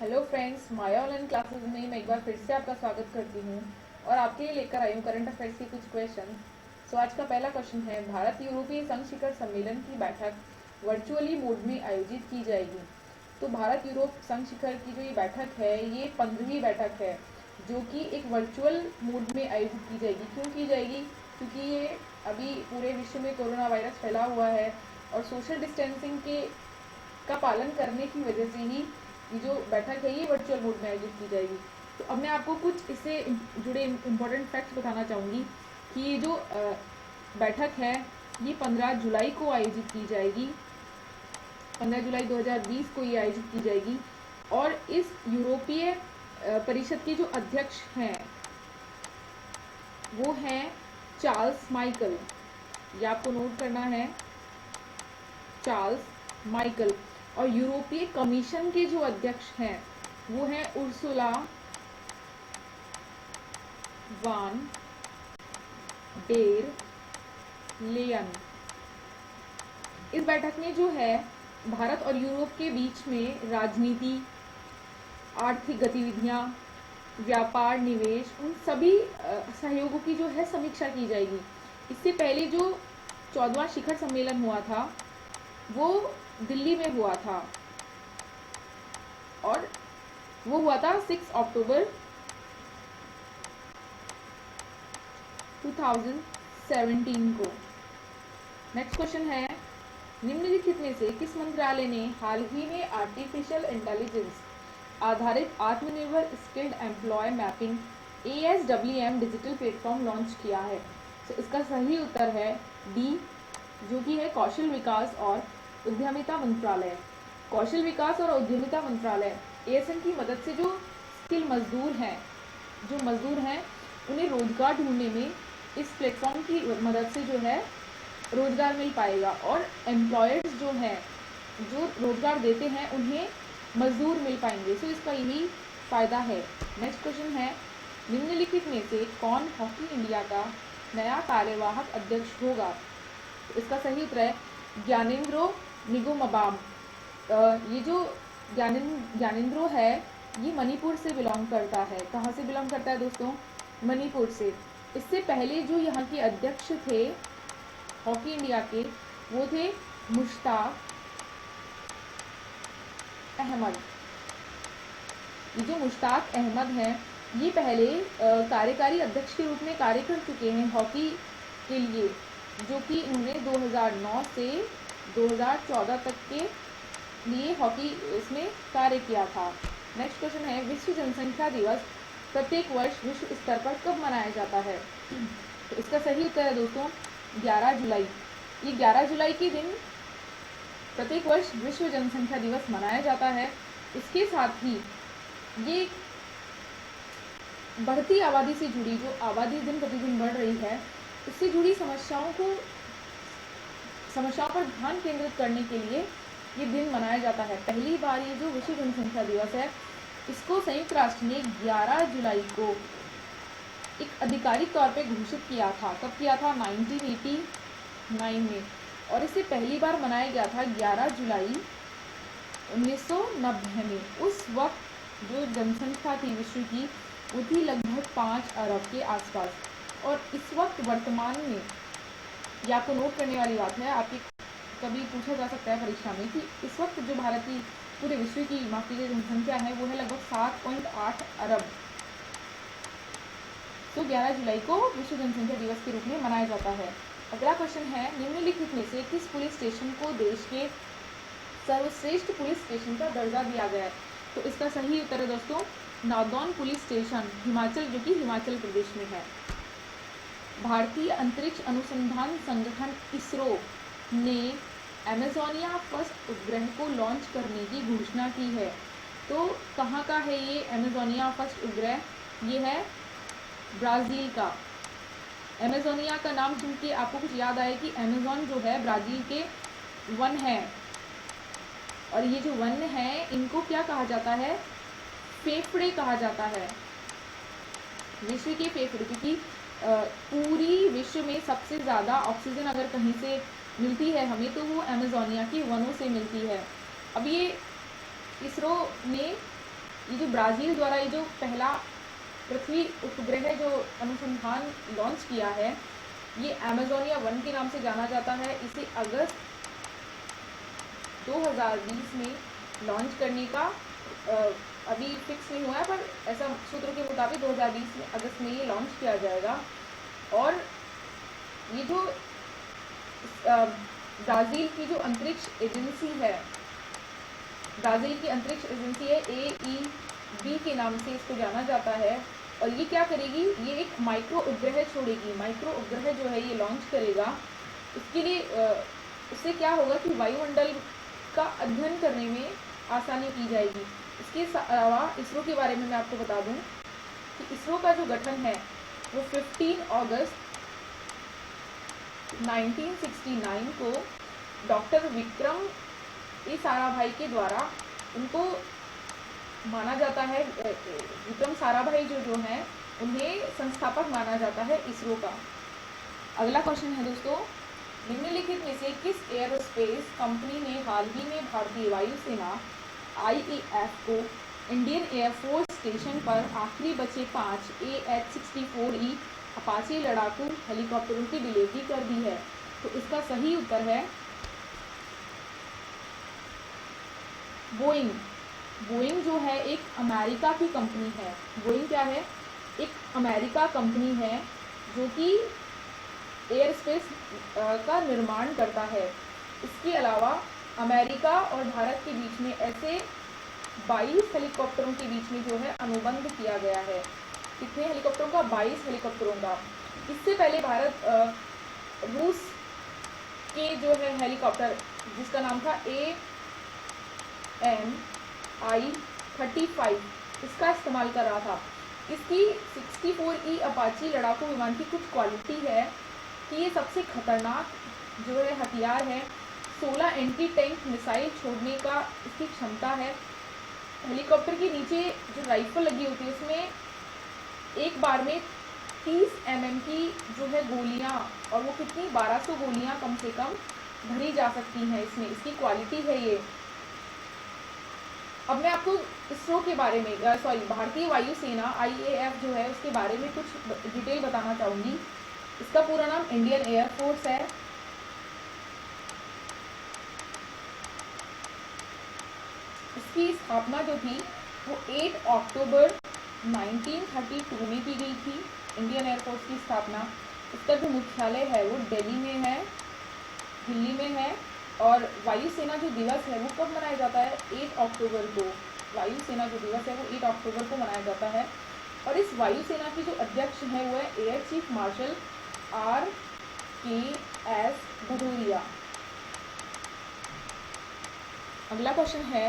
Hello friends, माया online classes में मैं एक बार फिर से आपका स्वागत करती हूँ और आपके लिए लेकर आई हूँ करंट अफेयर्स के कुछ क्वेश्चन। आज का पहला क्वेश्चन है, भारत यूरोपीय संघ शिखर सम्मेलन की बैठक वर्चुअली मोड में आयोजित की जाएगी। तो भारत यूरोप संघ शिखर की जो ये बैठक है, ये 15वीं बैठक है जो कि एक वर्चुअल मोड में आयोजित की जाएगी। क्यों की जाएगी? क्योंकि ये अभी पूरे विश्व में कोरोना वायरस फैला हुआ है और सोशल डिस्टेंसिंग के का पालन करने की वजह से ही ये जो बैठक है ये वर्चुअल मोड में आयोजित की जाएगी। तो अब मैं आपको कुछ इससे जुड़े इम्पोर्टेंट फैक्ट्स बताना चाहूँगी कि ये जो बैठक है ये 15 जुलाई को आयोजित की जाएगी। 15 जुलाई 2020 को ये आयोजित की जाएगी और इस यूरोपीय परिषद के जो अध्यक्ष हैं वो हैं चार्ल्स माइकल। ये आपको नोट करना है, चार्ल्स माइकल। और यूरोपीय कमीशन के जो अध्यक्ष हैं वो हैं उर्सुला वान डेर लेयन। इस बैठक में जो है भारत और यूरोप के बीच में राजनीति, आर्थिक गतिविधियां, व्यापार, निवेश, उन सभी सहयोगों की जो है समीक्षा की जाएगी। इससे पहले जो 14वां शिखर सम्मेलन हुआ था वो दिल्ली में हुआ था और वो हुआ था 6 अक्टूबर 2017 को। नेक्स्ट क्वेश्चन है, निम्नलिखित में से किस मंत्रालय ने हाल ही में आर्टिफिशियल इंटेलिजेंस आधारित आत्मनिर्भर skilled employ mapping ASWM digital platform launch किया है? तो इसका सही उत्तर है डी, जो कि है कौशल विकास और उद्यमिता मंत्रालय। कौशल विकास और उद्यमिता मंत्रालय ASM की मदद से जो स्किल मजदूर हैं उन्हें रोजगार ढूंढने में इस प्लेटफॉर्म की मदद से जो है रोजगार मिल पाएगा और एम्प्लॉयर्स जो हैं जो रोजगार देते हैं उन्हें मजदूर मिल पाएंगे। सो इसका यही फायदा है। नेक्स्ट क्वेश्चन है, निम्नलिखित में से कौन हॉकी इंडिया का नया कार्यवाहक अध्यक्ष होगा? तो इसका सही उत्तर है ज्ञानेंद्रो निगुमबाम। ये जो ज्ञानेंद्रो है ये मणिपुर से बिलोंग करता है। कहाँ से बिलोंग करता है दोस्तों? मणिपुर से। इससे पहले जो यहाँ के अध्यक्ष थे हॉकी इंडिया के वो थे मुश्ताक अहमद। ये जो मुश्ताक अहमद हैं ये पहले कार्यकारी अध्यक्ष के रूप में कार्य कर चुके हैं हॉकी के लिए, जो कि इन्होंने 2009 से 2014 तक के लिए हॉकी इसमें कार्य किया था। नेक्स्ट क्वेश्चन है, विश्व जनसंख्या दिवस प्रत्येक वर्ष विश्व स्तर पर कब मनाया जाता है? तो इसका सही उत्तर है दोस्तों 11 जुलाई। ये 11 जुलाई के दिन प्रत्येक वर्ष विश्व जनसंख्या दिवस मनाया जाता है। इसके साथ ही ये बढ़ती आबादी से जुड़ी, जो आबादी दिन प्रतिदिन बढ़ रही है उससे जुड़ी समस्याओं पर ध्यान केंद्रित करने के लिए ये दिन मनाया जाता है। पहली बार ये जो विश्व जनसंख्या दिवस है इसको संयुक्त राष्ट्र ने 11 जुलाई को एक आधिकारिक तौर पे घोषित किया था। कब किया था? 1989 में। और इसे पहली बार मनाया गया था 11 जुलाई 1990 में। उस वक्त जो जनसंख्या थी विश्व की वो थी लगभग 5 अरब के आसपास। और इस वक्त वर्तमान में ये आपको नोट करने वाली बात है, आपकी कभी पूछा जा सकता है परीक्षा में कि इस वक्त जो भारत की पूरे विश्व की माफ कीजिए जनसंख्या है वो है लगभग 7.8 अरब। तो 11 जुलाई को विश्व जनसंख्या दिवस के रूप में मनाया जाता है। अगला क्वेश्चन है, निम्नलिखित में से किस पुलिस स्टेशन को देश के सर्वश्रेष्ठ पुलिस स्टेशन का दर्जा दिया गया है? तो इसका सही उत्तर है दोस्तों नादौन पुलिस स्टेशन, हिमाचल, जो कि हिमाचल प्रदेश में है। भारतीय अंतरिक्ष अनुसंधान संगठन इसरो ने एमेजोनिया फर्स्ट उपग्रह को लॉन्च करने की घोषणा की है। तो कहाँ का है ये एमेजोनिया फर्स्ट उपग्रह? ये है ब्राज़ील का। एमेजोनिया का नाम सुन के आपको कुछ याद आए कि अमेजोन जो है ब्राज़ील के वन है और ये जो वन है इनको क्या कहा जाता है? फेफड़े कहा जाता है, विश्व के फेफड़े। क्योंकि पूरी विश्व में सबसे ज़्यादा ऑक्सीजन अगर कहीं से मिलती है हमें तो वो अमेजोनिया की वनों से मिलती है। अब ये इसरो ने ये जो ब्राज़ील द्वारा ये जो पहला पृथ्वी उपग्रह जो अनुसंधान लॉन्च किया है, ये अमेजोनिया 1 के नाम से जाना जाता है। इसे अगस्त 2020 में लॉन्च करने का अभी फिक्स नहीं हुआ है, पर ऐसा सूत्रों के मुताबिक 2020 में अगस्त में ये लॉन्च किया जाएगा। और ये जो ब्राज़ील की जो अंतरिक्ष एजेंसी है, ब्राज़ील की अंतरिक्ष एजेंसी है AEB के नाम से इसको जाना जाता है। और ये क्या करेगी, ये एक माइक्रो उपग्रह छोड़ेगी, माइक्रो उपग्रह जो है ये लॉन्च करेगा। इसके लिए उससे क्या होगा कि वायुमंडल का अध्ययन करने में आसानी की जाएगी। इसके अलावा इसरो के बारे में मैं आपको बता दूं कि इसरो का जो गठन है वो 15 अगस्त 1969 को डॉक्टर विक्रम साराभाई के द्वारा उनको माना जाता है। विक्रम साराभाई जो हैं उन्हें संस्थापक माना जाता है इसरो का। अगला क्वेश्चन है दोस्तों, निम्नलिखित में से किस एयरोस्पेस कंपनी ने हाल ही में भारतीय वायुसेना IAF को इंडियन एयरफोर्स स्टेशन पर आखिरी बचे 5 AH-64E अपाचे लड़ाकू हेलीकॉप्टरों की डिलीवरी कर दी है? तो इसका सही उत्तर है बोइंग। बोइंग जो है एक अमेरिका की कंपनी है। बोइंग क्या है, एक अमेरिका कंपनी है जो कि एयरस्पेस का निर्माण करता है। इसके अलावा अमेरिका और भारत के बीच में ऐसे 22 हेलीकॉप्टरों के बीच में जो है अनुबंध किया गया है। कितने हेलीकॉप्टरों का? 22 हेलीकॉप्टरों का। इससे पहले भारत रूस के जो है हेलीकॉप्टर जिसका नाम था AMI-35 इसका इस्तेमाल कर रहा था। इसकी 64E अपाची लड़ाकू विमान की कुछ क्वालिटी है कि ये सबसे खतरनाक जो है हथियार है। 16 एंटी टैंक मिसाइल छोड़ने का इसकी क्षमता है। हेलीकॉप्टर के नीचे जो राइफल लगी होती है उसमें एक बार में 30 mm की जो है गोलियां, और वो कितनी 1200 गोलियां कम से कम भरी जा सकती हैं इसमें। इसकी क्वालिटी है ये। अब मैं आपको इसरो के बारे में भारतीय वायुसेना IAF जो है उसके बारे में कुछ डिटेल बताना चाहूँगी। इसका पूरा नाम इंडियन एयरफोर्स है। इसकी स्थापना जो थी वो 8 अक्टूबर 1932 में की गई थी। इंडियन एयरफोर्स की स्थापना, इसका जो मुख्यालय है वो दिल्ली में है। और वायुसेना जो दिवस है वो कब मनाया जाता है? 8 अक्टूबर को। वायुसेना जो दिवस है वो 8 अक्टूबर को मनाया जाता है। और इस वायुसेना के जो अध्यक्ष हैं वो है air chief marshal RKS Bhadauria. अगला क्वेश्चन है,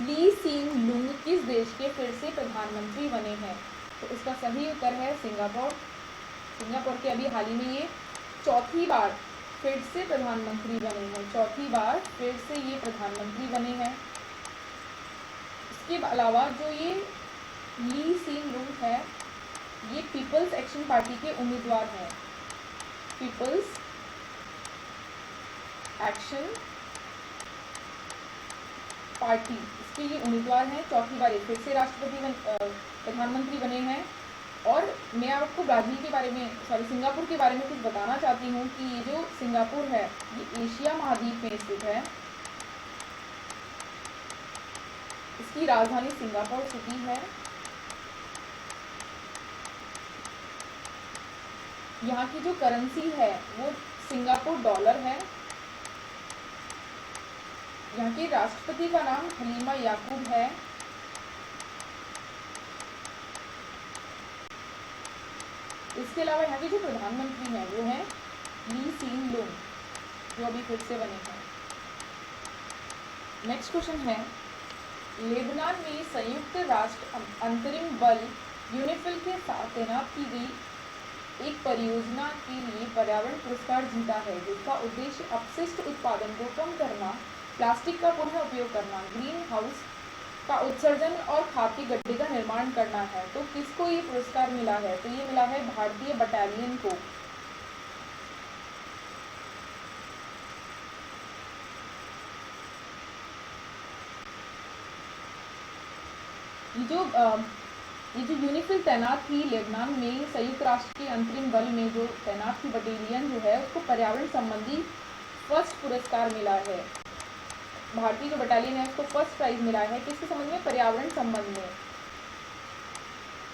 ली सीन लुंग किस देश के फिर से प्रधानमंत्री बने हैं? तो इसका सही उत्तर है सिंगापुर। सिंगापुर के अभी हाल ही में ये चौथी बार फिर से प्रधानमंत्री बने हैं। चौथी बार फिर से ये प्रधानमंत्री बने हैं। इसके अलावा जो ये ली सीन लुंग है ये पीपल्स एक्शन पार्टी के उम्मीदवार हैं। पीपल्स एक्शन पार्टी इसके ये उम्मीदवार हैं। चौथी बार फिर से प्रधानमंत्री बने हैं। और मैं आपको ब्राज़ील के बारे में सिंगापुर के बारे में कुछ बताना चाहती हूँ कि ये जो सिंगापुर है ये एशिया महाद्वीप में स्थित है। इसकी राजधानी सिंगापुर सिटी है। यहाँ की जो करेंसी है वो सिंगापुर डॉलर है। यहाँ के राष्ट्रपति का नाम हलीमा याकूब है। इसके अलावा यहाँ के जो प्रधानमंत्री हैं वो हैं ली सीन लुंग जो अभी फिर से बने हैं। नेक्स्ट क्वेश्चन है, लेबनान में संयुक्त राष्ट्र अंतरिम बल यूनिफिल के साथ तैनात की गई एक परियोजना के लिए पर्यावरण पुरस्कार जीता है, जिसका उद्देश्य अपशिष्ट उत्पादन को कम करना, प्लास्टिक का पुनः उपयोग करना, ग्रीन हाउस का उत्सर्जन और खाद के गड्ढे का निर्माण करना है। तो किसको ये पुरस्कार मिला है? तो ये मिला है भारतीय बटालियन को। ये जो यूनिफिल तैनात थी लेबनान में संयुक्त राष्ट्र के अंतरिम बल में जो तैनात थी बटालियन जो है उसको पर्यावरण संबंधी फर्स्ट पुरस्कार मिला है। भारतीय जो बटालियन है उसको फर्स्ट प्राइज मिला है किसके संबंध में, पर्यावरण संबंध में।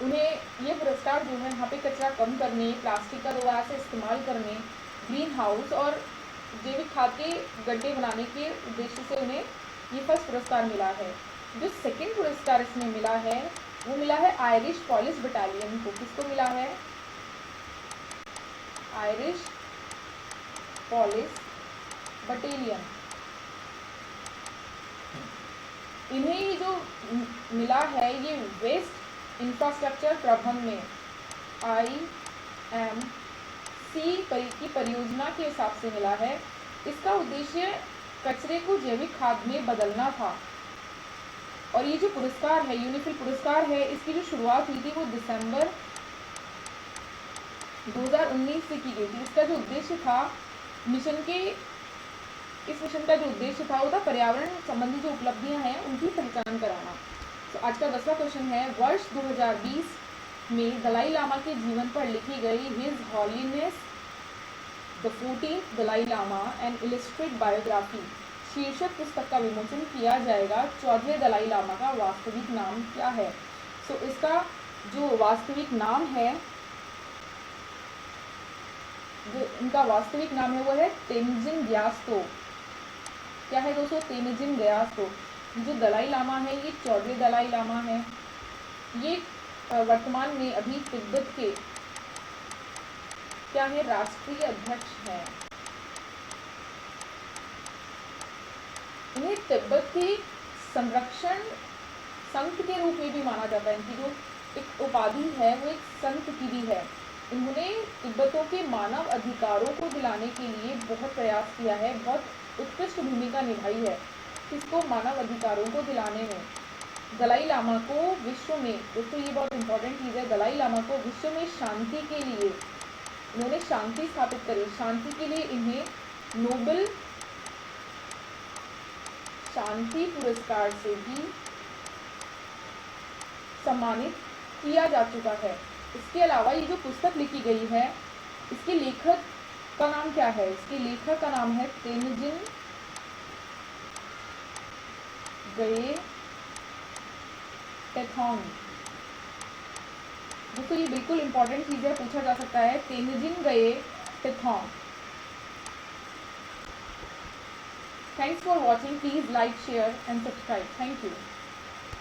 उन्हें ये पुरस्कार जो है यहाँ पे कचरा कम करने, प्लास्टिक का दोबारा से इस्तेमाल करने, ग्रीन हाउस और जैविक खाद के गड्ढे बनाने के उद्देश्य से उन्हें ये फर्स्ट पुरस्कार मिला है। जो सेकंड पुरस्कार इसमें मिला है वो मिला है आयरिश पॉलिस बटालियन को। किसको मिला है, आयरिश पॉलिस बटालियन। इन्हें ये जो मिला है ये वेस्ट इंफ्रास्ट्रक्चर प्रबंधन में IMC की परियोजना के हिसाब से मिला है। इसका उद्देश्य कचरे को जैविक खाद में बदलना था। और ये जो पुरस्कार है, यूनिफिल पुरस्कार है, इसकी जो शुरुआत हुई थी वो दिसंबर 2019 से की गई थी। इसका जो उद्देश्य था इस मिशन का जो उद्देश्य था वो था पर्यावरण संबंधी जो उपलब्धियां हैं उनकी पहचान कराना। तो आज का 10वां क्वेश्चन है, वर्ष 2020 में दलाई लामा के जीवन पर लिखी गई His Holiness the 14th Dalai Lama an illustrated biography शीर्षक पुस्तक का विमोचन किया जाएगा। 14वें दलाई लामा का वास्तविक नाम क्या है? सो इसका जो वास्तविक नाम है, जो इनका वास्तविक नाम है वो है तेनजिन ग्यात्सो। क्या है दोस्तों? तेनजिन ग्यात्सो। जो दलाई लामा है ये 14वें दलाई लामा है। ये वर्तमान में अभी तिब्बत के क्या है, राष्ट्रीय अध्यक्ष हैं। इन्हें तिब्बत के संरक्षण संत के रूप में भी माना जाता है। इनकी जो एक उपाधि है वो एक संत की भी है। इन्होंने तिब्बतों के मानव अधिकारों को दिलाने के लिए बहुत प्रयास किया है, बहुत उत्कृष्ट भूमिका निभाई है। इसको मानव अधिकारों को दिलाने में दलाई लामा को विश्व में, दोस्तों ये बहुत इंपॉर्टेंट चीज़ है, दलाई लामा को विश्व में शांति के लिए इन्होंने शांति स्थापित करी। शांति के लिए इन्हें नोबेल शांति पुरस्कार से भी सम्मानित किया जा चुका है। इसके अलावा ये जो पुस्तक लिखी गई है इसके लेखक का नाम क्या है? इसके लेखक का नाम है तेनजिन गए टेथोंग। दोस्तों ये बिल्कुल इंपॉर्टेंट चीज़ है, पूछा जा सकता है, तेनजिन गए टेथोंग। Thanks for watching. Please like, share and subscribe. Thank you.